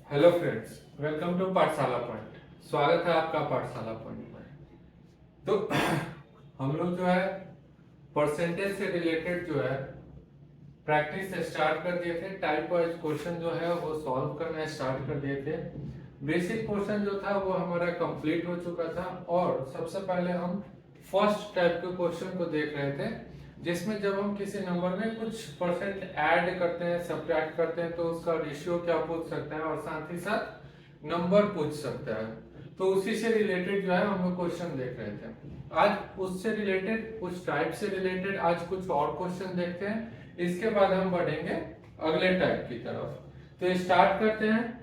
Hello friends, welcome to पाठशाला point. स्वागत है आपका पाठशाला पॉइंट में। तो हम लोग जो है परसेंटेज से रिलेटेड जो है प्रैक्टिस स्टार्ट कर दिए थे। टाइप वाइज क्वेश्चन जो है वो सॉल्व करना स्टार्ट कर दिए थे। बेसिक क्वेश्चन जो था वो हमारा कंप्लीट हो चुका था और सबसे पहले हम फर्स्ट टाइप के क्वेश्चन को देख रहे थे, जिसमें जब हम किसी नंबर में कुछ परसेंट ऐड करते हैं, सब्ट्रैक्ट करते हैं, तो उसका रेशियो क्या पूछ सकते हैं और साथ ही साथ नंबर पूछ सकता है। तो उसी से रिलेटेड जो है हम लोग क्वेश्चन देख रहे थे। आज उससे रिलेटेड, उस टाइप से रिलेटेड आज कुछ और क्वेश्चन देखते हैं। इसके बाद हम बढ़ेंगे अगले टाइप की तरफ। तो स्टार्ट करते हैं।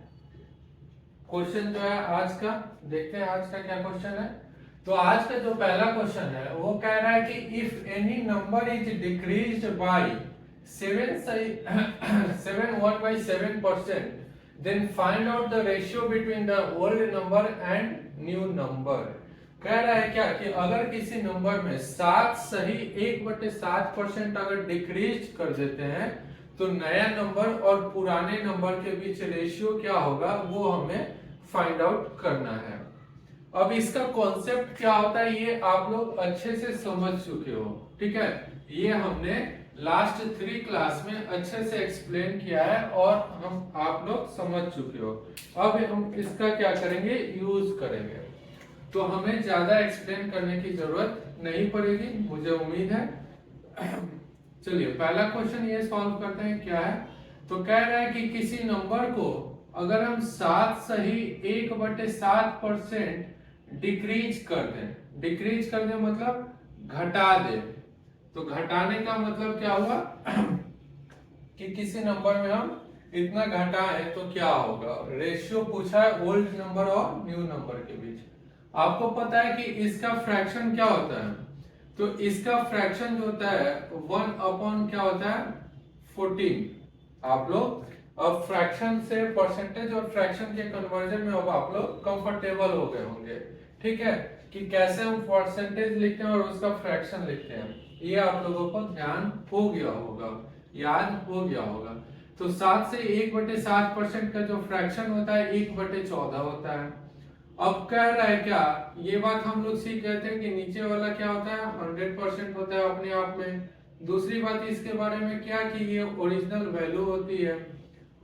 क्वेश्चन जो है आज का, देखते हैं आज का क्या क्वेश्चन है। तो आज का जो पहला क्वेश्चन है वो कह रहा है कि if any number is decreased bye 7.7% then find out the ratio between the old number and new number। कह रहा है क्या कि अगर किसी नंबर में 7 सही 1/7% अगर डिक्रीज कर देते हैं तो नया नंबर और पुराने नंबर के बीच रेशियो क्या होगा वो हमें फाइंड आउट करना है। अब इसका कॉन्सेप्ट क्या होता है ये आप लोग अच्छे से समझ चुके हो, ठीक है। ये हमने लास्ट 3 क्लास में अच्छे से एक्सप्लेन किया है और हम आप लोग समझ चुके हो। अब हम इसका क्या करेंगे, यूज करेंगे। तो हमें ज्यादा एक्सप्लेन करने की जरूरत नहीं पड़ेगी, मुझे उम्मीद है। चलिए पहला क्वेश्चन ये सॉल्व करते हैं। क्या है, तो कह रहा है कि किसी नंबर को अगर हम 7 सही 1/7% डिक्रीज कर दें, डिक्रीज कर दें मतलब घटा दें। तो घटाने का मतलब क्या हुआ कि किसी नंबर में हम इतना घटाएं तो क्या होगा। रेशियो पूछा है ओल्ड नंबर और न्यू नंबर के बीच। आपको पता है कि इसका फ्रैक्शन क्या होता है, तो इसका फ्रैक्शन जो होता है 1 क्या होता है 14। आप लोग अब फ्रैक्शन से परसेंटेज और फ्रैक्शन के कन्वर्जन में अब आप लोग कंफर्टेबल हो गए होंगे, ठीक है, कि कैसे हम परसेंटेज लिखते हैं और उसका फ्रैक्शन लिखते हैं। ये आप लोगों को ध्यान हो गया होगा, याद हो गया होगा। तो 7 से 1/7% का जो फ्रैक्शन होता है 1/14 होता है। अब कह रहा है क्या, ये बात हम लोग सीख गए थे कि नीचे वाला क्या होता है 100% होता है अपने आप में। दूसरी बात इसके बारे में क्या कि ये ओरिजिनल वैल्यू होती है।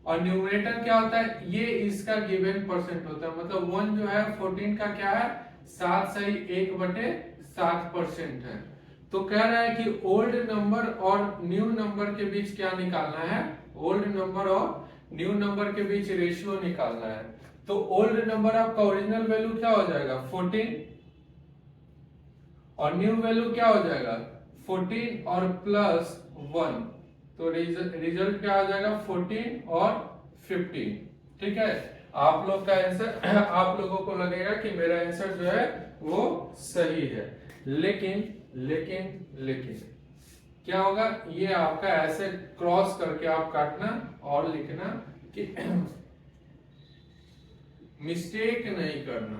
और न्यूमरेटर क्या होता है, ये इसका गिवन परसेंट होता है। मतलब 1 जो है 14 का क्या है 7 सही 1/7% है। तो कह रहा है कि ओल्ड नंबर और न्यू नंबर के बीच क्या निकालना है, ओल्ड नंबर और न्यू नंबर के बीच रेशियो निकालना है। तो ओल्ड नंबर आपका ओरिजिनल वैल्यू क्या हो जाएगा 14 और न्यू वैल्यू क्या हो जाएगा 14 और प्लस 1। तो रिजल्ट क्या आ जाएगा 14 और 15, ठीक है। आप लोग का आंसर आप लोगों को लगेगा कि मेरा आंसर जो है वो सही है, लेकिन लेकिन लेकिन क्या होगा, ये आपका ऐसे क्रॉस करके आप काटना और लिखना कि मिस्टेक नहीं करना,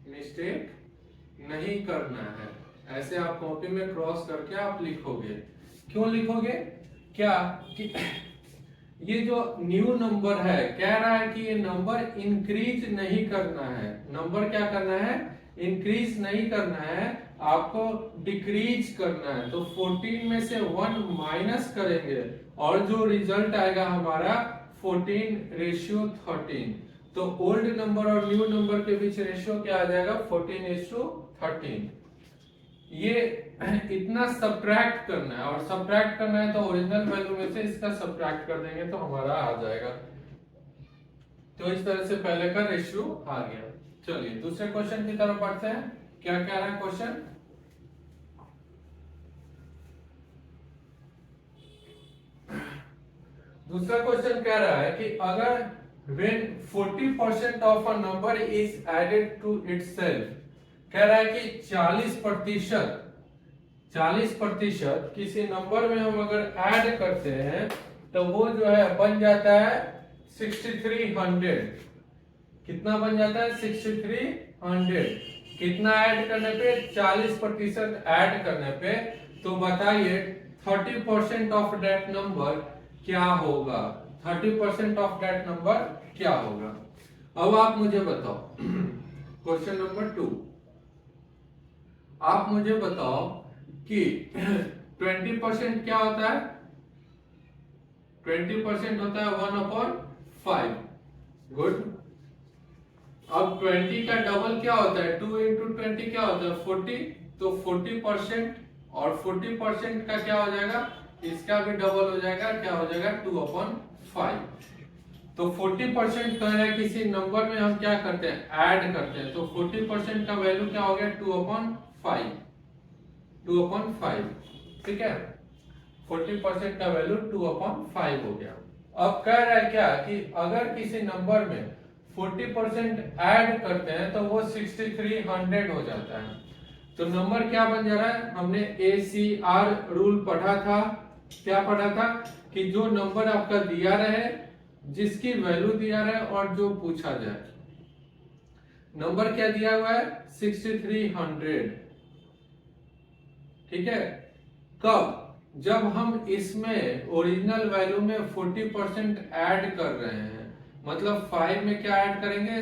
मिस्टेक नहीं करना है। ऐसे आप कॉपी में क्रॉस करके आप लिखोगे। क्यों लिखोगे, क्या कि ये जो न्यू नंबर है कह रहा है कि ये नंबर इंक्रीज नहीं करना है। नंबर क्या करना है, इंक्रीज नहीं करना है, आपको डिक्रीज करना है। तो 14 में से 1 माइनस करेंगे और जो रिजल्ट आएगा हमारा 14:13। तो ओल्ड नंबर और न्यू नंबर के बीच रेशियो क्या आ जाएगा 14:13। ये इतना सब्ट्रैक्ट करना है और सब्ट्रैक्ट करना है तो ओरिजिनल वैल्यू में से इसका सब्ट्रैक्ट कर देंगे तो हमारा आ जाएगा। तो इस तरह से पहले का रेशियो आ गया। चलिए दूसरे क्वेश्चन की तरफ बढ़ते हैं। क्या कह रहा है क्वेश्चन, दूसरा क्वेश्चन कह रहा है कि अगर when 40% of a number is added to itself, कह रहा है कि 40% किसी नंबर में हम अगर ऐड करते हैं तो वो जो है बन जाता है 6300। कितना बन जाता है 6300। कितना ऐड करने पे 40% ऐड करने पे, तो बताइए 30% ऑफ दैट नंबर क्या होगा। 30% ऑफ दैट नंबर क्या होगा। अब आप मुझे बताओ क्वेश्चन नंबर 2, आप मुझे बताओ कि 20% क्या होता है। 20% होता है 1/5। गुड। अब 20 का डबल क्या होता है, 2 इंटू 20 क्या होता है 40। तो 40% और 40% का क्या हो जाएगा, इसका भी डबल हो जाएगा, क्या हो जाएगा 2/5। तो 40% कह रहा है किसी नंबर में हम क्या करते हैं, ऐड करते हैं। तो 40% का वैल्यू क्या हो गया 2/5। 2/5 ठीक है, 40% का वैल्यू 2/5 हो गया। अब कह रहा है क्या कि अगर किसी नंबर में 40% ऐड करते हैं तो वो 6300 हो जाता है। तो नंबर क्या बन जा रहा है, हमने ACR रूल पढ़ा था। क्या पढ़ा था कि जो नंबर आपका दिया रहे, जिसकी वैल्यू दिया रहे और जो पूछा जाए। नंबर क्या दिया हुआ है 6300, ठीक है। कब, जब हम इसमें ओरिजिनल वैल्यू में 40% ऐड कर रहे हैं, मतलब 5 में क्या ऐड करेंगे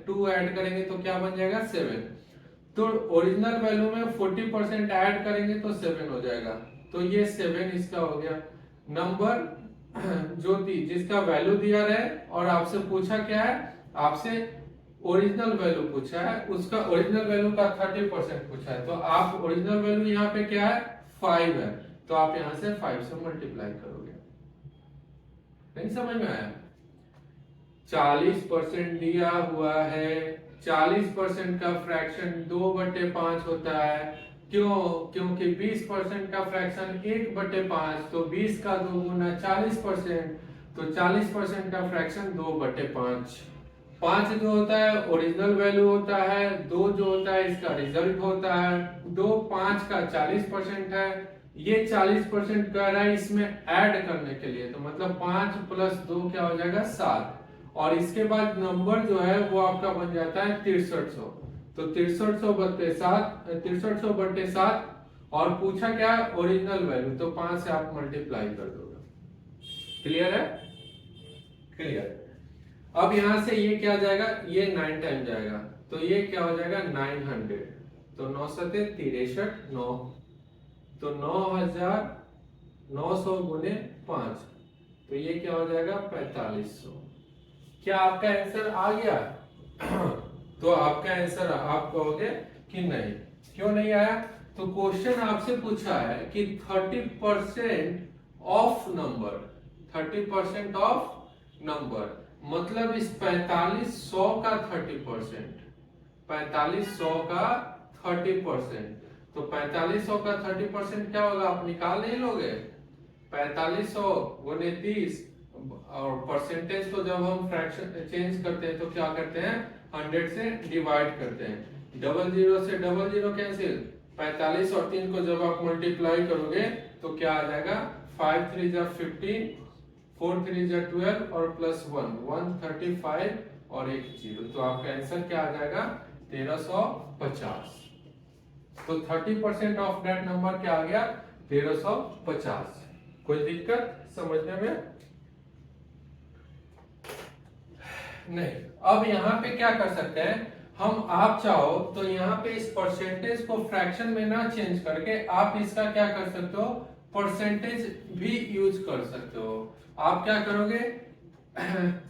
2 ऐड करेंगे तो क्या बन जाएगा 7। तो ओरिजिनल वैल्यू में 40% ऐड करेंगे तो 7 हो जाएगा। तो ये 7 इसका हो गया नंबर जो जिसका वैल्यू दिया रहे और आपसे पूछा क्या है, आपसे ओरिजिनल वैल्यू पूछा है, उसका ओरिजिनल वैल्यू का 30% पूछा है। तो आप ओरिजिनल वैल्यू यहाँ पे क्या है 5 है, तो आप यहाँ से 5 से मल्टीप्लाई करोगे। नहीं समझ में आया। 40% दिया हुआ है, 40% का फ्रैक्शन 2/5 होता है। क्यों, क्योंकि 20% का फ्रैक्शन 1/5, तो 20 का 2 गुना 40%, तो 40% का फ्रैक्शन 2/5। 5 जो होता है ओरिजिनल वैल्यू होता है, 2 जो होता है इसका रिजल्ट होता है। 2 5 का 40% है, ये 40% कह रहा है इसमें ऐड करने के लिए, तो मतलब 5 + 2 क्या हो जाएगा 7। और इसके बाद नंबर जो है वो आपका बन जाता है 6300। तो 6300/7 और पूछा क्या ओरिजिनल वैल्यू, तो 5 से आप मल्टीप्लाई कर दोगे। क्लियर है, क्लियर। अब यहां से ये क्या जाएगा, ये 9 टाइम जाएगा, तो ये क्या हो जाएगा 900। तो 9 सते 63, 9, तो 9900 गुने 5, तो ये क्या हो जाएगा 4500। क्या आपका आंसर आ गया तो आपका आंसर आप कहोगे कि नहीं। क्यों नहीं आया, तो क्वेश्चन आपसे पूछा है कि 30% ऑफ नंबर, 30% ऑफ नंबर, मतलब इस 4500 का 30%, 4500 का 30%, तो 4500 का 30% क्या होगा, आप निकाल नहीं लोगे। 4500 गुने 30, और परसेंटेज तो जब हम फ्रैक्शन चेंज करते हैं तो क्या करते हैं 100 से डिवाइड करते हैं। 00 से 00 कैंसिल, 45 और 3 को जब आप मल्टीप्लाई करोगे तो क्या आ जाएगा 5 3 जा 15, 4 3 जा 12 और +1 135 और एक 0, तो आपका आंसर क्या आ जाएगा 1350। तो 30% ऑफ दैट नंबर क्या आ गया 1350। कोई दिक्कत समझने में नहीं। अब यहाँ पे क्या कर सकते हैं हम, आप चाहो तो यहाँ पे इस परसेंटेज को फ्रैक्शन में ना चेंज करके आप इसका क्या कर सकते हो, परसेंटेज भी यूज कर सकते हो। आप क्या करोगे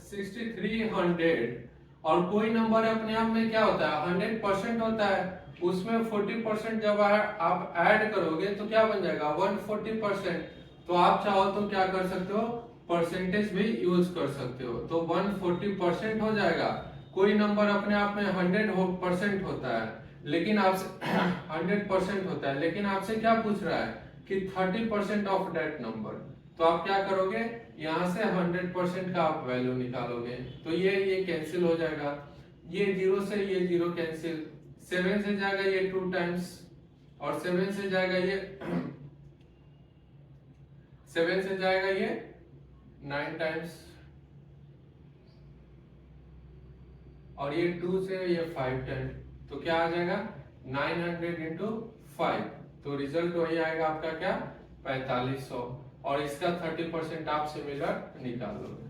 6300, और कोई नंबर अपने आप में क्या होता है 100% होता है, उसमें 40% जब आप ऐड करोगे तो क्या बन जाएगा 140%। तो आप चाहो तो क्या कर सकते हो परसेंटेज भी यूज कर सकते हो, तो 140% हो जाएगा। कोई नंबर अपने आप में 100% होता है, लेकिन आपसे 100% होता है, लेकिन आपसे क्या पूछ रहा है कि 30% ऑफ दैट नंबर, तो आप क्या करोगे यहाँ से 100% का आप वैल्यू निकालोगे, तो ये कैंसिल हो जाएगा, ये 0 से ये 0 कैंसिल, 7 से जाएगा ये 2 टाइम्स, और 7 से जाएगा ये 7 से जाएगा ये 9 टाइम्स, और ये 2 से ये 5 टाइम्स, तो क्या आ जाएगा 900 × 5, तो रिजल्ट वही आएगा आपका क्या 4500। और इसका 30% आप सिमिलर निकाल लोगे।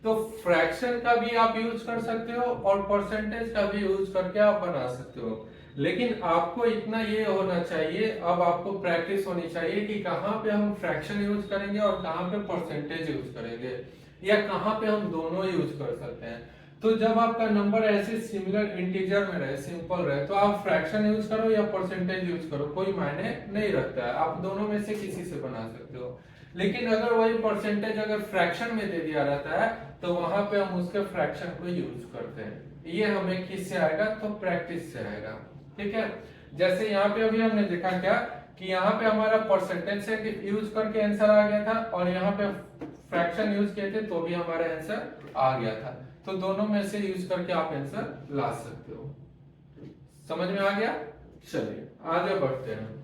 तो फ्रैक्शन का भी आप यूज कर सकते हो और परसेंटेज का भी यूज करके आप बना सकते हो, लेकिन आपको इतना ये होना चाहिए, अब आपको प्रैक्टिस होनी चाहिए कि कहाँ पे हम फ्रैक्शन यूज करेंगे और कहाँ पे परसेंटेज यूज करेंगे, या कहाँ पे हम दोनों यूज कर सकते हैं। तो जब आपका नंबर ऐसे सिमिलर इंटीजर में रहे, सिंपल रहे, तो आप फ्रैक्शन यूज करो या परसेंटेज यूज करो, कोई मायने नहीं रखता है, आप दोनों में से किसी से बना सकते हो। लेकिन अगर वही परसेंटेज अगर फ्रैक्शन में दे दिया रहता है तो वहां पे हम उसके फ्रैक्शन को यूज करते हैं। ये हमें किससे आएगा, तो प्रैक्टिस से आएगा। ठीक है, जैसे यहाँ पे अभी हमने देखा क्या कि यहाँ पे हमारा परसेंटेज से यूज करके आंसर आ गया था और यहाँ पे फ्रैक्शन यूज किए थे तो भी हमारा आंसर आ गया था। तो दोनों में से यूज करके आप आंसर ला सकते हो। समझ में आ गया? चलिए आगे बढ़ते हैं।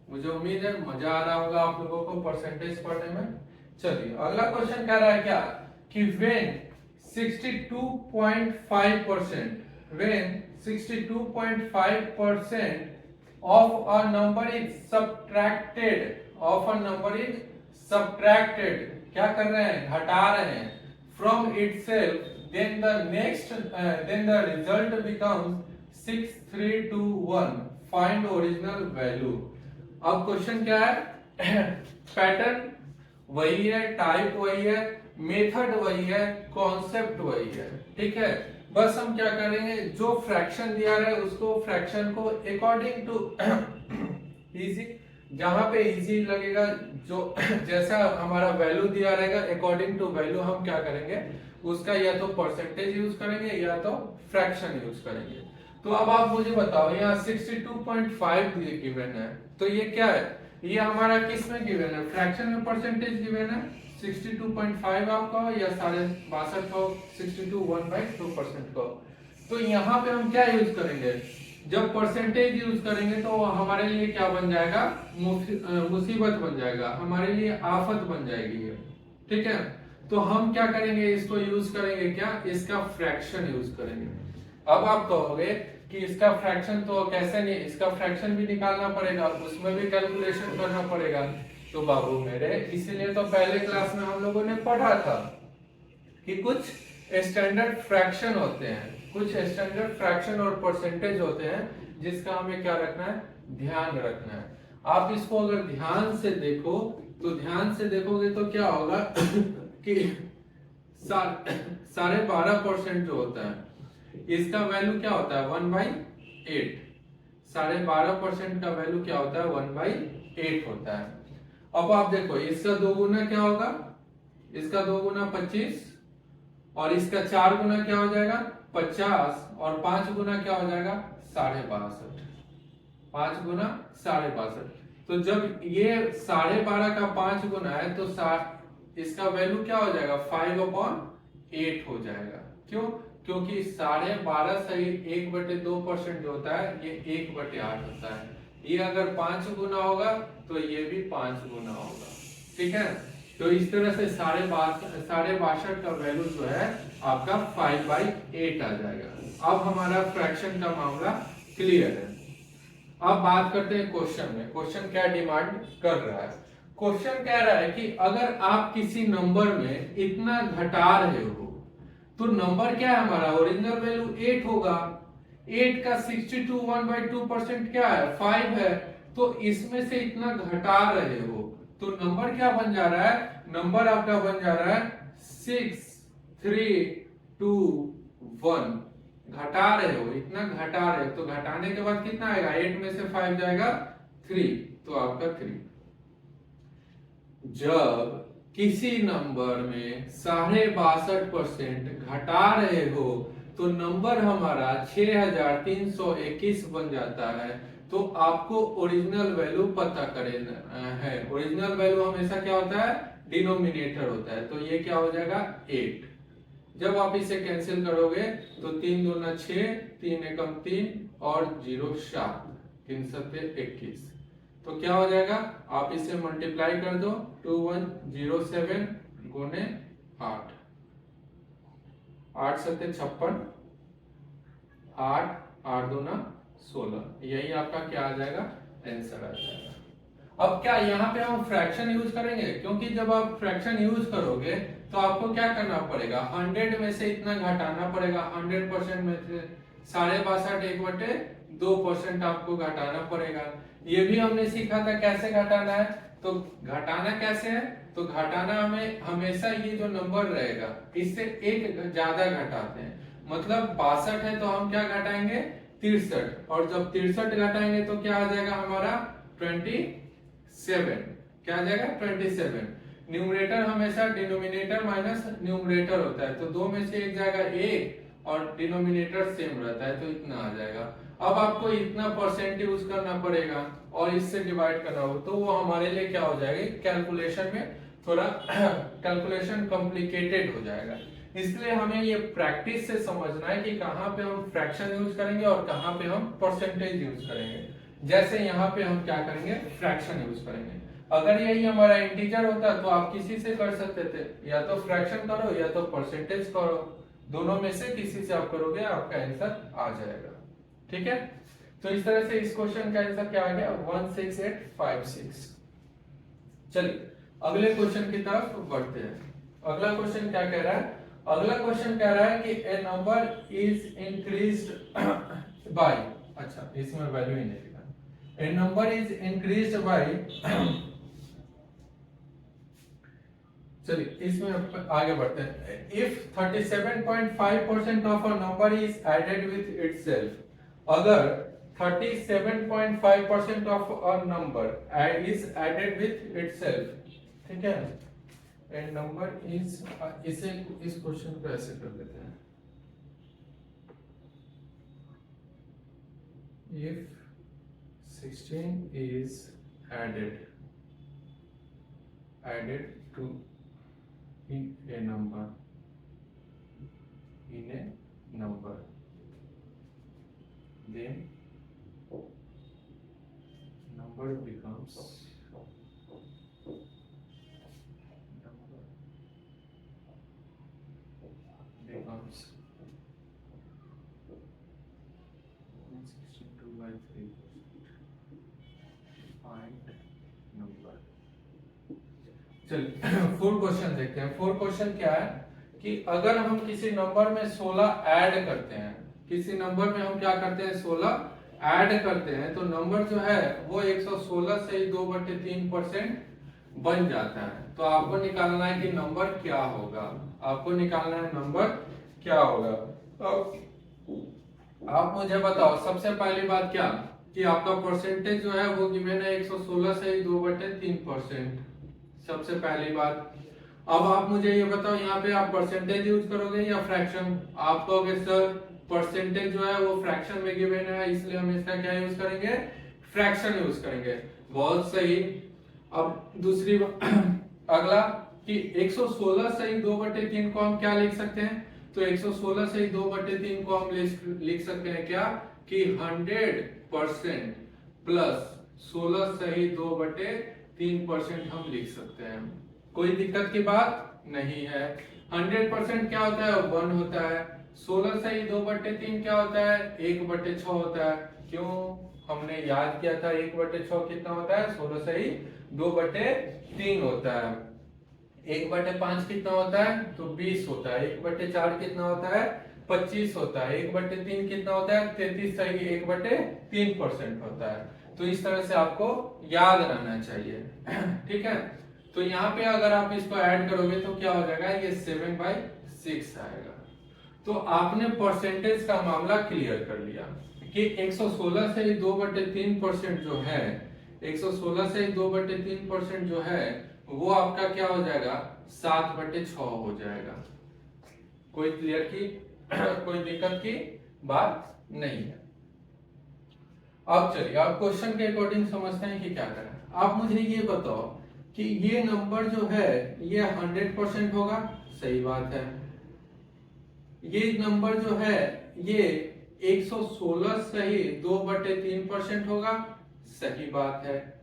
मुझे उम्मीद है मजा आ रहा होगा आप लोगों को परसेंटेज पढ़ने में। चलिए अगला क्वेश्चन कह रहा है क्या कि when 62.5% of a number is subtracted क्या कर रहे हैं, घटा रहे हैं from itself, then the result becomes 6321, find original value। अब क्वेश्चन क्या है, पैटर्न वही है, टाइप वही है, मेथड वही है, कॉन्सेप्ट वही है। ठीक है, बस हम क्या करेंगे, जो फ्रैक्शन दिया रहे उसको फ्रैक्शन को अकॉर्डिंग टू इजी, जहां पे इजी लगेगा, जो जैसा हमारा वैल्यू दिया रहेगा अकॉर्डिंग टू वैल्यू हम क्या करेंगे, उसका या तो परसेंटेज यूज करेंगे या तो फ्रैक्शन यूज करेंगे। तो अब आप मुझे बताओ, यहाँ 62.5 गिवन है, तो ये क्या है, ये हमारा किस में गिवन है, फ्रैक्शन में परसेंटेज गिवन है 62.5 आपका या 62.5 का 62 1/2% का। तो यहाँ पे हम क्या यूज करेंगे, जब परसेंटेज यूज करेंगे तो हमारे लिए क्या बन जाएगा, मुसीबत बन जाएगा, हमारे लिए आफत बन जाएगी ये। ठीक है, तो हम क्या करेंगे, इसको यूज करेंगे क्या, इसका फ्रैक्शन यूज करेंगे। अब आप कहोगे कि इसका फ्रैक्शन तो कैसे नहीं, इसका फ्रैक्शन भी निकालना पड़ेगा, उसमें भी कैलकुलेशन करना पड़ेगा। तो बाबू मेरे, इसीलिए तो पहले क्लास में हम लोगों ने पढ़ा था कि कुछ स्टैंडर्ड फ्रैक्शन होते हैं, कुछ स्टैंडर्ड फ्रैक्शन और परसेंटेज होते हैं जिसका हमें क्या रखना है, ध्यान रखना है। आप इसको अगर ध्यान से देखो तो ध्यान से देखोगे तो क्या होगा कि 12.5% जो होता है इसका वैल्यू क्या होता है 1/8। 12.5% का वैल्यू क्या होता है 1/8 होता है। अब आप देखो इसका 2 गुना क्या होगा, इसका 2 गुना 25 और इसका 4 गुना क्या हो जाएगा 50 और 5 गुना क्या हो जाएगा 62.5। 5 गुना 62.5। तो जब ये 12.5 का 5 गुना है तो इसका वैल्यू क्या हो जाएगा 5/8 हो जाएगा। क्यों, क्योंकि 12.5 सही 1/2% जो होता है ये 1/8 होता है। ये अगर 5 गुना होगा तो ये भी 5 गुना होगा। ठीक है, तो इस तरह से 62.5 का वैल्यू जो है आपका 5/8 आ जाएगा। अब हमारा फ्रैक्शन का मामला क्लियर है। अब बात करते हैं क्वेश्चन में, क्वेश्चन क्या डिमांड कर रहा है। क्वेश्चन कह रहा है कि अगर आप किसी नंबर में इतना घटा रहे हो तो नंबर क्या है हमारा, ओरिजिनल वैल्यू 8 होगा। 8 का 62 1/2% क्या है 5 है, तो इसमें से इतना घटा रहे हो तो नंबर क्या बन जा रहा है, नंबर आपका बन जा रहा है 6 3 2 1। घटा रहे हो, इतना घटा रहे हो तो घटाने के बाद कितना आएगा, 8 में से 5 जाएगा 3, तो आपका 3। जब किसी नंबर में 62.5% घटा रहे हो तो नंबर हमारा 6321 बन जाता है। तो आपको ओरिजिनल वैल्यू पता करना है। ओरिजिनल वैल्यू हमेशा क्या होता है, डिनोमिनेटर होता है, तो ये क्या हो जाएगा 8। जब आप इसे कैंसिल करोगे तो 3 दूना 6, 3 एकम 3 और 0 7, 3 सत्ते 21। तो क्या हो जाएगा, आप इसे मल्टीप्लाई कर दो 2107 गुने 8, 8 सत्ते 56, 8, 8 दूना 16, यही आपका क्या आ जाएगा, आंसर आ जाएगा। अब क्या यहाँ पे हम फ्रैक्शन यूज करेंगे, क्योंकि जब आप फ्रैक्शन यूज करोगे तो आपको क्या करना पड़ेगा, 100 में से इतना घटाना पड़ेगा, 100% में से 62.5 1/2% आपको घटाना पड़ेगा। ये भी हमने सीखा था कैसे घटाना है। तो घटाना कैसे है, तो घटाना हमें हमेशा ये जो नंबर रहेगा इससे एक ज्यादा घटाते हैं। मतलब 62 है तो हम क्या घटाएंगे, 63, और जब 63 घटाएंगे तो क्या आ जाएगा हमारा 27, क्या आ जाएगा 27। न्यूमरेटर हमेशा डिनोमिनेटर माइनस न्यूमरेटर होता है, तो दो में से एक जाएगा एक और डिनोमिनेटर सेम रहता है, तो इतना आ जाएगा। अब आपको इतना परसेंट यूज करना पड़ेगा और इससे डिवाइड करना हो, तो वो हमारे लिए क्या हो जाएगा, कैलकुलेशन में थोड़ा कैलकुलेशन कॉम्प्लिकेटेड हो जाएगा। इसलिए हमें ये प्रैक्टिस से समझना है कि कहाँ पे हम फ्रैक्शन यूज करेंगे और कहाँ पे हम परसेंटेज यूज करेंगे। जैसे यहाँ पे हम क्या करेंगे, फ्रैक्शन यूज करेंगे। अगर यही हमारा इंटीजर होता तो आप किसी से कर सकते थे, या तो फ्रैक्शन करो या तो परसेंटेज करो, दोनों में से किसी से आप करोगे आपका आंसर आ जाएगा। ठीक है, तो इस तरह से इस क्वेश्चन का आंसर क्या आ गया, 16856। चलिए अगले क्वेश्चन की तरफ बढ़ते हैं। अगला क्वेश्चन क्या कह रहा है, अगला क्वेश्चन कह रहा है कि a number is increased by, अच्छा इसमें वैल्यू ही नहीं लिखा, a number is increased by, चलिए इसमें आगे बढ़ते हैं। If 37.5% of a number is added with itself, अगर 37.5% of a number is added with itself, ठीक है, ए नंबर इज, इसे इस क्वेश्चन को ऐसे कर देते हैं, if 16 is added to in a number then number becomes 162/3, find number। चलिए फोर क्वेश्चन देखते हैं। फोर क्वेश्चन क्या है कि अगर हम किसी नंबर में 16 ऐड करते हैं, किसी नंबर में हम क्या करते हैं 16 ऐड करते हैं, तो नंबर जो है वो 116 से ही 2/3% बन जाता है। तो आपको निकालना है कि नंबर क्या होगा, आपको निकालना है नंबर क्या होगा। अब आप मुझे बताओ सबसे पहली बात क्या, कि आपका परसेंटेज जो है वो गिवन है 116 से ही 2/3%, सबसे पहली बात। अब आप मुझे ये बताओ यहाँ पे आप परसेंटेज यूज करोगे या फ्रैक्शन। आप कहोगे सर परसेंटेज जो है वो फ्रैक्शन में गिवन है, इसलिए हम इसका क्या यूज करेंगे, फ्रैक्शन यूज करेंगे। बहुत सही। अब दूसरी अगला कि 116 से ही 2/3 को हम क्या लिख सकते हैं, तो 116 से ही 2/3 को हम लिख सकते हैं क्या, कि 100% प्लस 16 से ही 2/3% हम लिख सकते हैं। कोई दिक्कत की बात नहीं है। 100% क्या होता है, 1 होता है। 16 से ही 2/3 क्या होता है, 1/6 होता है। क्यों, हमने याद किया था 1/6 कितना होता है, 16 से ही 2/3 होता है। 1/5 कितना होता है, तो 20 होता है। 1/4 कितना होता है, 25 होता है। 1/3 कितना होता है, 33 से ही 1/3% होता है। तो इस तरह से आपको याद रहना चाहिए। ठीक है, तो यहाँ पे अगर आप इसको ऐड करोगे तो क्या हो जाएगा, ये 7/6 आएगा। तो आपने परसेंटेज का मामला क्लियर कर लिया कि 116 से 2/3% जो है, 116 से 2/3% जो है वो आपका क्या हो जाएगा, 7/6 हो जाएगा। कोई क्लियर की कोई दिक्कत की बात नहीं है। अब चलिए आप क्वेश्चन के अकॉर्डिंग समझते हैं कि क्या करें। आप मुझे ये बताओ कि ये नंबर जो है ये 100% होगा, सही बात है। ये नंबर जो है ये 116 से ही 2/3% होगा, सही बात है।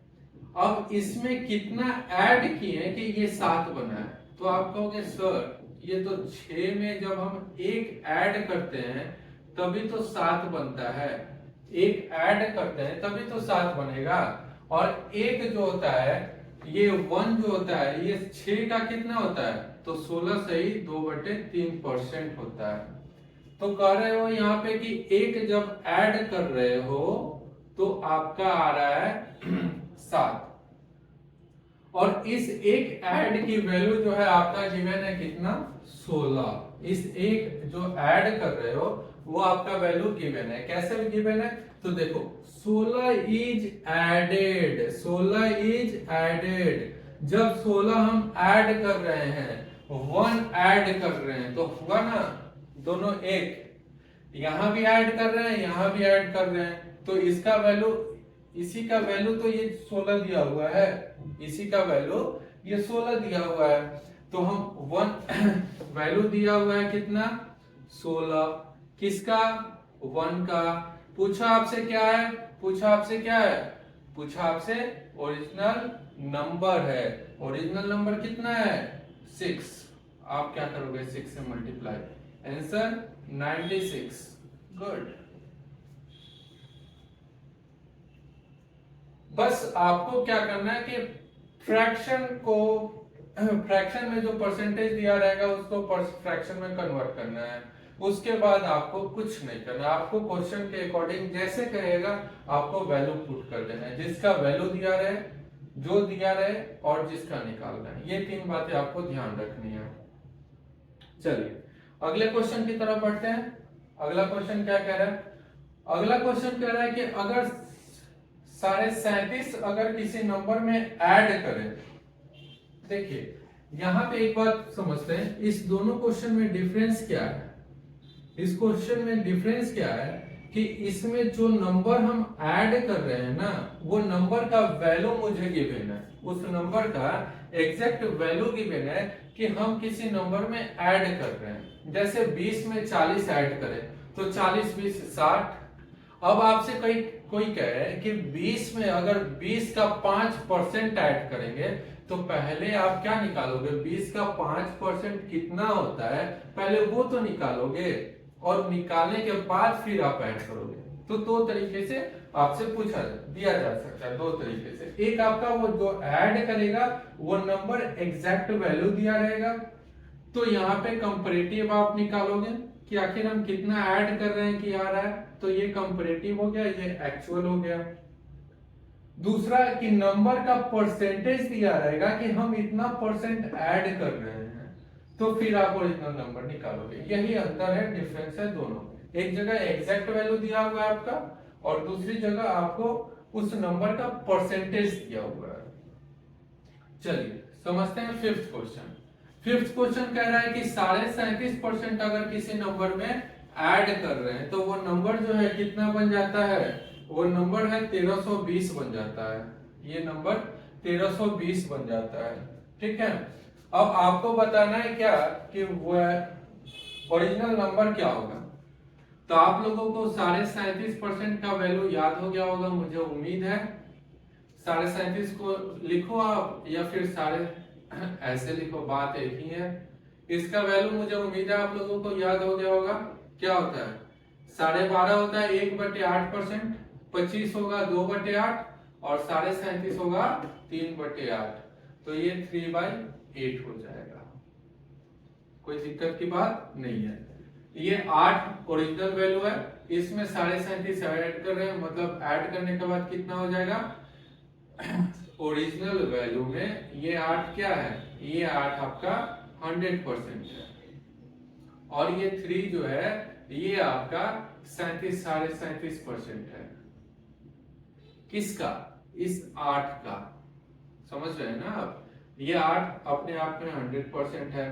अब इसमें कितना ऐड किए कि ये 7 बना है, तो आप कहोगे सर ये तो 6 में जब हम 1 ऐड करते हैं तभी तो 7 बनता है, एक ऐड करते हैं तभी तो 7 बनेगा। और एक जो होता है ये 1 जो होता है ये 6 का कितना होता है, तो 16 सही 2/3% होता है। तो कह रहे हो यहाँ पे कि एक जब ऐड कर रहे हो तो आपका आ रहा है 7, और इस एक ऐड की वैल्यू जो है आपका गिवन है कितना, 16। इस एक जो ऐड कर रहे हो वो आपका वैल्यू गिवन है। कैसे गिवन है, तो देखो 16 इज एडेड, 16 इज एडेड। जब 16 हम ऐड कर रहे हैं, 1 ऐड कर रहे हैं, तो हुआ ना दोनों एक, यहां भी ऐड कर रहे हैं यहां भी ऐड कर रहे हैं, तो इसका वैल्यू, इसी का वैल्यू तो ये 16 दिया हुआ है, इसी का वैल्यू ये 16 दिया हुआ है। तो हम 1 वैल्यू दिया हुआ है कितना, 16, किसका, 1 का। पूछा आपसे क्या है, पूछा आपसे क्या है, पूछा आपसे ओरिजिनल नंबर है। ओरिजिनल नंबर कितना है, 6। आप क्या करोगे, 6 से मल्टीप्लाई, आंसर 96। गुड। बस आपको क्या करना है कि फ्रैक्शन को, फ्रैक्शन में जो परसेंटेज दिया रहेगा उसको फ्रैक्शन में कन्वर्ट करना है। उसके बाद आपको कुछ नहीं करना, आपको क्वेश्चन के अकॉर्डिंग जैसे कहेगा आपको वैल्यू पुट कर देना है, जिसका वैल्यू दिया रहे, जो दिया रहे और जिसका निकालना है, ये 3 बातें आपको ध्यान रखनी है। चलिए अगले क्वेश्चन की तरफ बढ़ते हैं। अगला क्वेश्चन क्या कह रहा है, अगला क्वेश्चन कह रहा है कि अगर 37.5 अगर किसी नंबर में ऐड करें, देखिए यहां पे एक बात समझते हैं, इस दोनों क्वेश्चन में डिफरेंस क्या है। इस क्वेश्चन में डिफरेंस क्या है कि इसमें जो नंबर हम ऐड कर रहे हैं ना, वो नंबर का वैल्यू मुझे गिवन है, उस नंबर का एग्जैक्ट वैल्यू गिवन है कि हम किसी नंबर में ऐड कर रहे हैं। जैसे 20 में 40 ऐड करें तो 40 20 60। अब आपसे कोई कहे कि 20 में अगर 20 का 5% ऐड करेंगे तो पहले आप क्या निकालोगे, 20 का 5% कितना होता है पहले वो तो निकालोगे, और निकालने के बाद फिर आप ऐड करोगे। तो 2 तरीके से आपसे पूछा दिया जा सकता है, 2 तरीके से। एक आपका वो जो ऐड करेगा वो नंबर एग्जैक्ट वैल्यू दिया रहेगा, तो यहाँ पे कंपैरेटिव आप निकालोगे कि आखिर हम कितना ऐड कर रहे हैं कि आ रहा है, तो ये कंपैरेटिव हो गया, ये एक्चुअल हो गया। दूसरा कि नंबर का परसेंटेज दिया रहेगा कि हम इतना परसेंट ऐड कर रहे हैं, तो फिर आप ओरिजिनल नंबर निकालोगे। यही अंतर है, डिफरेंस है दोनों। एक जगह एग्जैक्ट वैल्यू दिया हुआ है आपका, और दूसरी जगह आपको उस नंबर का परसेंटेज दिया हुआ है। चलिए समझते हैं फिफ्थ क्वेश्चन। फिफ्थ क्वेश्चन कह रहा है कि 37.5% अगर किसी नंबर में ऐड कर रहे हैं तो वो नंबर जो है कितना बन जाता है, वो नंबर है 1320 बन जाता है। ये नंबर 1320 बन जाता है, ठीक है। अब आपको बताना है क्या कि वो ओरिजिनल नंबर क्या होगा। तो आप लोगों को 37.5% का वैल्यू याद हो गया होगा, मुझे उम्मीद है। 37.5 को लिखो आप, या फिर सारे ऐसे लिखो, बात एक ही है। इसका वैल्यू मुझे उम्मीद है आप लोगों को याद हो गया होगा। क्या होता है, 12.5 होता है 1/8%, 25 होगा 2/8, और 37.5 होगा 3/8, तो ये 3/8 हो जाएगा। कोई दिक्कत की बात नहीं है। ये 8 ओरिजिनल वैल्यू है, इसमें 37.5 ऐड कर रहे हैं, मतलब ऐड करने के बाद कितना हो जाएगा, ओरिजिनल वैल्यू में ये 8 क्या है, ये 8 आपका 100% है, और ये 3 जो है ये आपका 37.5% है। किसका, इस 8 का, समझ रहे हैं ना आप। ये 8 अपने आप में 100% है,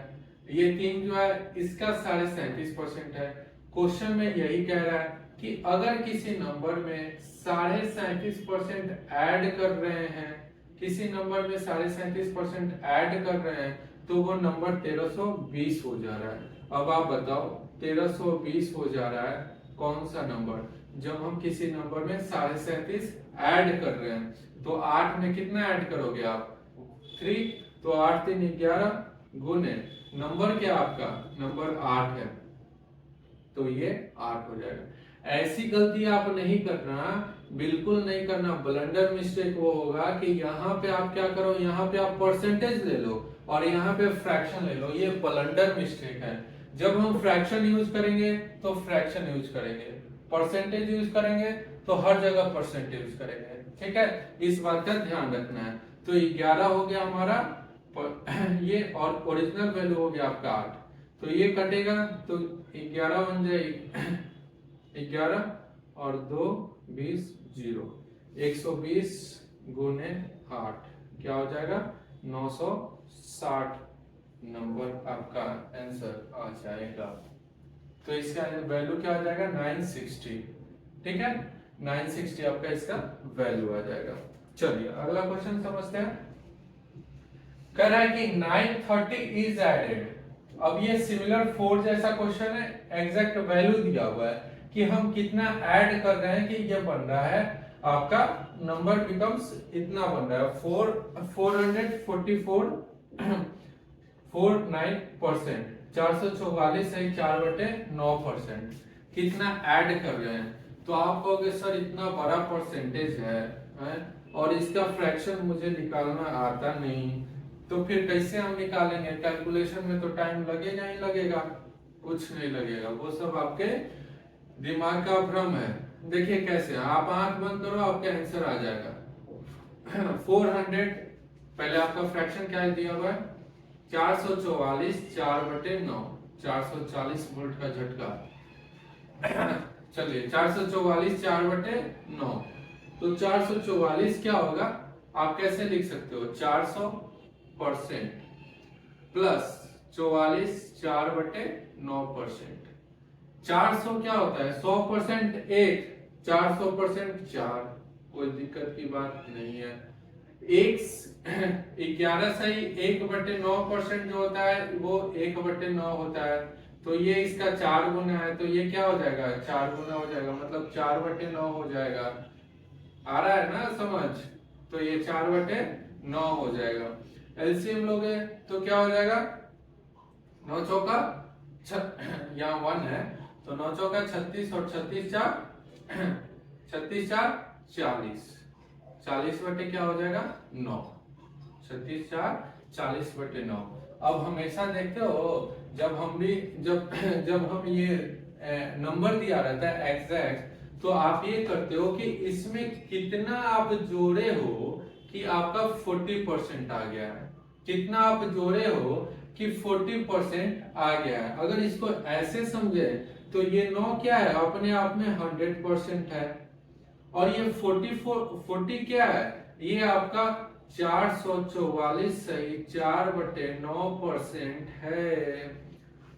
ये 3 जो है इसका 37.5% है। क्वेश्चन में यही कह रहा है कि अगर किसी नंबर में 37.5% ऐड कर रहे हैं, किसी नंबर में 37.5% ऐड कर रहे हैं, तो वो नंबर 1320 हो जा रहा है। अब आप बताओ 1320 हो जा रहा है कौन सा नंबर, जब हम किसी नंबर में 37.5 ऐड कर रहे हैं, तो 8 में कितना ऐड करोगे आप, 3, तो 8 3 11 गुने नंबर क्या आपका, नंबर 8 है। तो ये 8 हो जाएगा। ऐसी गलती आप नहीं करना, बिल्कुल नहीं करना। ब्लंडर मिस्टेक वो होगा कि यहाँ पे आप क्या करो, यहाँ पे आप परसेंटेज ले लो और यहाँ पे फ्रैक्शन ले लो, ये ब्लंडर मिस्टेक है। जब हम फ्रैक्शन यूज करेंगे तो फ्रैक्शन यूज करेंगे, परसेंटेज यूज करेंगे तो हर जगह परसेंटेज यूज करेंगे, ठीक है, इस बात का ध्यान रखना है। तो 11 हो गया हमारा ये, और ओरिजिनल वैल्यू हो गया आपका 8, तो ये कटेगा तो 11 बन जाएगी 11 और 2 20 0, 120 गुने 8 क्या हो जाएगा 960 नंबर आपका आंसर आ जाएगा। तो इसका वैल्यू क्या आ जाएगा 960, ठीक है, 960 आपका इसका वैल्यू आ जाएगा। चलिए अगला क्वेश्चन समझते हैं। कह रहा है कि 930 इज एडेड। अब ये सिमिलर 4 जैसा क्वेश्चन है, एग्जैक्ट वैल्यू दिया हुआ है कि हम कितना ऐड कर रहे हैं कि ये बन रहा है आपका नंबर बिकम्स इतना बन रहा है 444 49%, 444 है 4/9%, कितना ऐड कर रहे हैं। तो आप कहोगे सर इतना बड़ा परसेंटेज है और इसका फ्रैक्शन मुझे निकालना आता नहीं, तो फिर कैसे हम निकालेंगे। कैलकुलेशन में तो टाइम लगेगा ही लगेगा, कुछ नहीं लगेगा, वो सब आपके दिमाग का भ्रम है। देखिए कैसे, आप आंख बंद करो आपके आंसर आ जाएगा 400, पहले आपका फ्रैक्शन क्या दिया हुआ है 444 4/9, 440 वोल्ट का झटका चलिए 444 4/9, तो 444 क्या होगा, आप कैसे लिख सकते हो 400% प्लस 44 4/9%। 400 क्या होता है 100% 1, 400% 4, कोई दिक्कत की बात नहीं है। 11 सही 1/9% जो होता है वो 1/9 होता है, तो ये इसका 4 गुना है, तो ये क्या हो जाएगा 4 गुना हो जाएगा, मतलब 4/9 हो जाएगा। आ रहा है ना समझ, तो ये 4/9 हो जाएगा। एलसीएम लोगे तो क्या हो जाएगा 9 चौका यहाँ 1 है तो 9 चौका 36 और 36 4 40, 40 बटे क्या हो जाएगा 9, 36 4 40/9। अब हमेशा देखते हो जब हम ये नंबर दिया रहता है एग्जैक्ट, तो आप ये करते हो कि इसमें कितना आप जोड़े हो कि आपका 40% आ गया है, कितना आप जोड़े हो कि 40% आ गया है। अगर इसको ऐसे समझे तो ये 9 क्या है अपने आप में 100% है, और ये 40 क्या है, ये आपका 444 सही 4/9% है।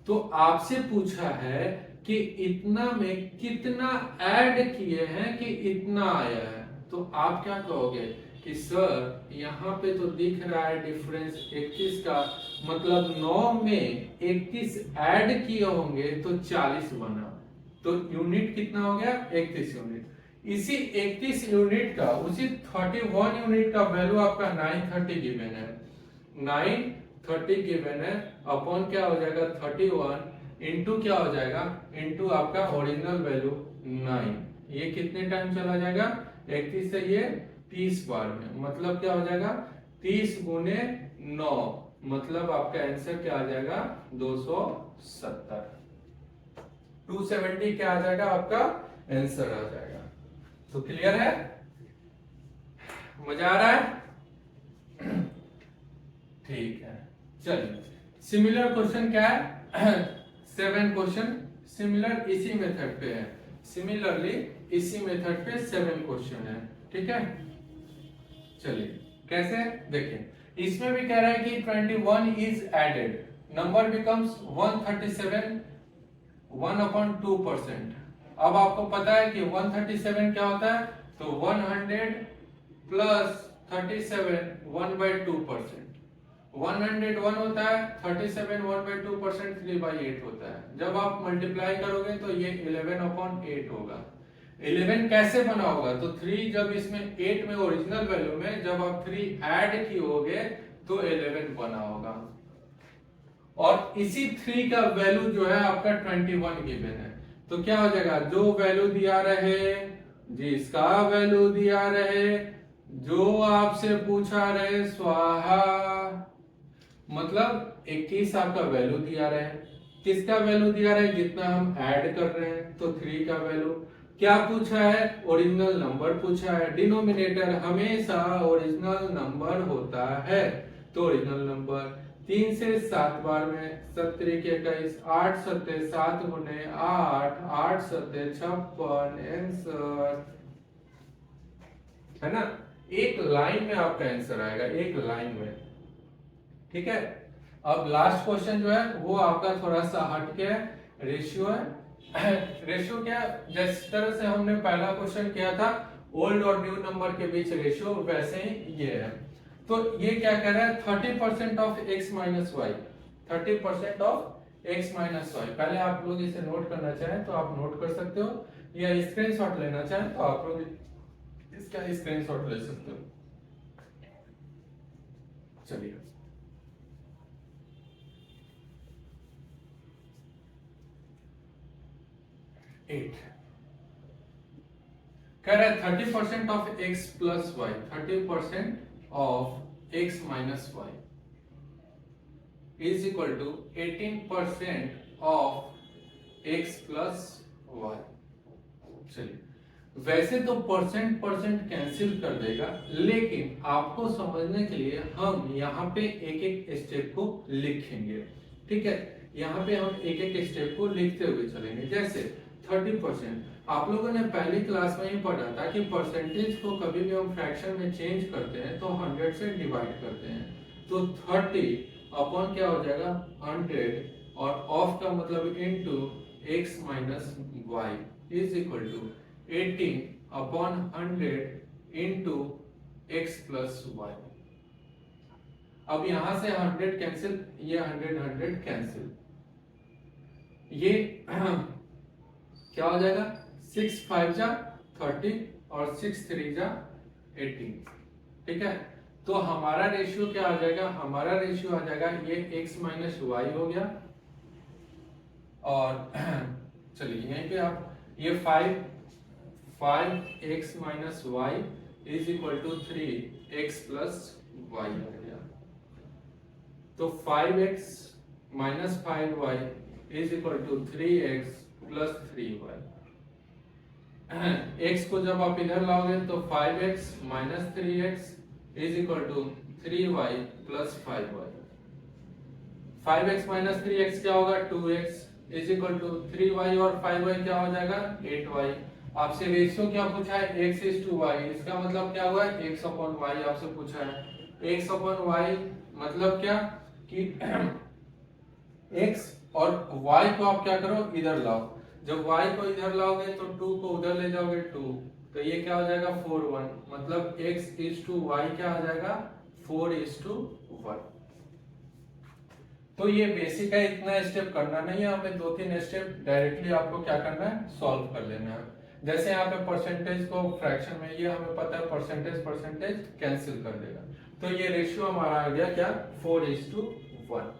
तो आपसे पूछा है कि इतना में कितना ऐड किए हैं कि इतना आया है, तो आप क्या कहोगे कि सर यहाँ पे तो दिख रहा है डिफरेंस 31 का, मतलब 9 में 31 ऐड किए होंगे तो 40 बना, तो यूनिट कितना हो गया 31 यूनिट। इसी 31 यूनिट का, उसी 31 यूनिट का वैल्यू आपका 930 गिवन है, 930 गिवन है अपॉन क्या हो जाएगा 31 इंटू क्या हो जाएगा इंटू आपका ओरिजिनल वैल्यू 9, ये कितने टाइम चला जाएगा 31 से ये 30 बार में, मतलब क्या हो जाएगा 30 गुने 9, मतलब आपका आंसर क्या आ जाएगा 270, 270 क्या आ जाएगा आपका आंसर आ जाएगा। तो क्लियर है, मजा आ रहा है ठीक है। चलिए सिमिलर क्वेश्चन क्या है 7 क्वेश्चन सिमिलर इसी मेथड पे है, सिमिलरली इसी मेथड पे 7 क्वेश्चन है, ठीक है। चलिए कैसे देखिए, इसमें भी कह रहा है कि 21 इज एडेड, नंबर बिकम्स 137 1/2%। अब आपको पता है कि 137 क्या होता है, तो 100 प्लस 37 1/2%, 101 होता है 37 1/2%, 3/8 होता है। जब आप मल्टीप्लाई करोगे तो ये 11/8 होगा। 11 कैसे बना होगा, तो 3 जब इसमें 8 में ओरिजिनल वैल्यू में जब आप 3 ऐड किए तो 11 बना होगा, और इसी 3 का वैल्यू जो है आपका 21 गिवन है। तो क्या हो जाएगा, जो वैल्यू दिया रहे, जिसका वैल्यू दिया रहे, जो आपसे पूछा रहे स्वाहा। मतलब 21 आपका वैल्यू दिया रहे, किसका वैल्यू दिया रहे, जितना हम ऐड कर रहे हैं, तो 3 का वैल्यू। क्या पूछा है, ओरिजिनल नंबर पूछा है। डिनोमिनेटर हमेशा ओरिजिनल नंबर होता है, तो ओरिजिनल नंबर 3 से 7 बार में 7 के 21, 8 सत्ते 7 गुने 8, 8 सत्ते 56 आंसर, है ना। एक लाइन में आपका आंसर आएगा, एक लाइन में, ठीक है। अब लास्ट क्वेश्चन जो है वो आपका थोड़ा सा हट के रेशियो है। रेशियो क्या, जिस तरह से हमने पहला क्वेश्चन किया था ओल्ड और न्यू नंबर के बीच रेशियो, वैसे ही ये है। तो ये क्या कह रहा है, 30% of x minus y, 30% of x minus y. पहले आप लोग इसे नोट करना चाहें तो आप नोट कर सकते हो, या स्क्रीनशॉट लेना चाहें तो आप लोग इसका स्क्रीनशॉट ले सकते हो। चलिए, 8 कह रहा है 30% of x plus y, 30% of x minus Y is equal to 18% of x plus y. चलिए, वैसे तो परसेंट परसेंट कैंसिल कर देगा, लेकिन आपको समझने के लिए हम यहाँ पे एक एक स्टेप को लिखेंगे, ठीक है। यहाँ पे हम एक एक स्टेप को लिखते हुए चलेंगे। जैसे 30%, आप लोगों ने पहली क्लास में ही पढ़ा था कि परसेंटेज को कभी भी हम फ्रैक्शन में चेंज करते हैं तो 100 से डिवाइड करते हैं। तो 30 अपॉन क्या हो जाएगा 100, और ऑफ का मतलब into x minus Y is equal to 18 upon 100 into x plus y. अब यहां से 100 कैंसिल, ये 100 कैंसिल, ये क्या हो जाएगा 6 5 जा 30 और 6 3 जा 18, ठीक है। तो हमारा रेशियो क्या आ जाएगा, हमारा रेशियो आ जाएगा ये x माइनस वाई हो गया, और चलिए यहीं पे आप ये 5x minus Y is equal to 3x plus Y आ गया। तो 5x minus 5y is equal to 3x plus 3y। x को जब आप इधर लाओगे तो 5x minus 3x is equal to 3y plus 5y। 5x minus 3x क्या होगा 2x is equal to 3y, और 5y क्या हो जाएगा 8y। आपसे रेशियो क्या पूछा है x इज टू y, इसका मतलब क्या हुआ x अपॉन y आपसे पूछा है। x अपॉन y मतलब क्या कि x और y को आप क्या करो इधर लाओ, जब y को इधर लाओगे तो 2 को उधर ले जाओगे 2, तो ये क्या हो जाएगा 4 1, मतलब x इज टू y क्या आ जाएगा 4 इज टू 1। तो ये बेसिक है, इतना स्टेप करना नहीं है हमें, 2-3 स्टेप डायरेक्टली आपको क्या करना है सॉल्व कर लेना है। जैसे यहाँ पे परसेंटेज को फ्रैक्शन में, ये हमें पता है परसेंटेज परसेंटेज कैंसिल कर देगा, तो ये रेशियो हमारा आ गया क्या 4:1।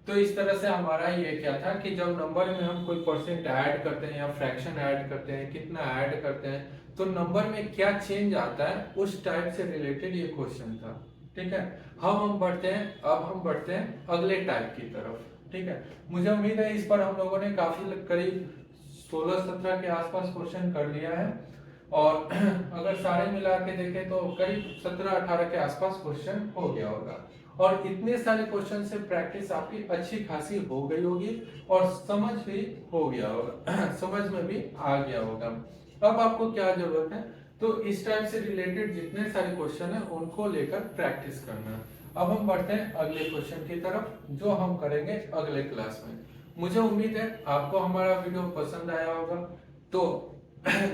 तो इस तरह से हमारा ये क्या था कि जब नंबर में हम कोई परसेंट ऐड करते हैं या फ्रैक्शन ऐड करते हैं, कितना ऐड करते हैं, तो नंबर में क्या चेंज आता है उस टाइप से रिलेटेड ये क्वेश्चन था, ठीक है। हम बढ़ते हैं, अब हम बढ़ते हैं अगले टाइप की तरफ, ठीक है। मुझे उम्मीद है इस पर हम लोगों ने काफी करीब 16-17 के आसपास क्वेश्चन कर लिया है, और अगर सारे मिला के देखें तो करीब 17-18 के आसपास क्वेश्चन हो गया होगा, और इतने सारे क्वेश्चन से प्रैक्टिस आपकी अच्छी खासी हो गई होगी और समझ भी हो गया होगा, समझ में भी आ गया होगा। अब आपको क्या जरूरत है, तो इस टाइप से रिलेटेड जितने सारे क्वेश्चन है उनको लेकर प्रैक्टिस करना। अब हम बढ़ते हैं अगले क्वेश्चन की तरफ, जो हम करेंगे अगले क्लास में। मुझे उम्मीद है आपको हमारा वीडियो पसंद आया होगा, तो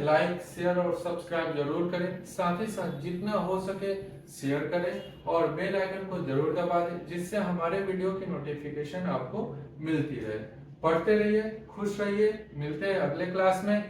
लाइक शेयर और सब्सक्राइब जरूर करें, साथ ही साथ जितना हो सके शेयर करें और बेल आइकन को जरूर दबा दें, जिससे हमारे वीडियो की नोटिफिकेशन आपको मिलती रहे। पढ़ते रहिए, खुश रहिए, मिलते हैं अगले क्लास में।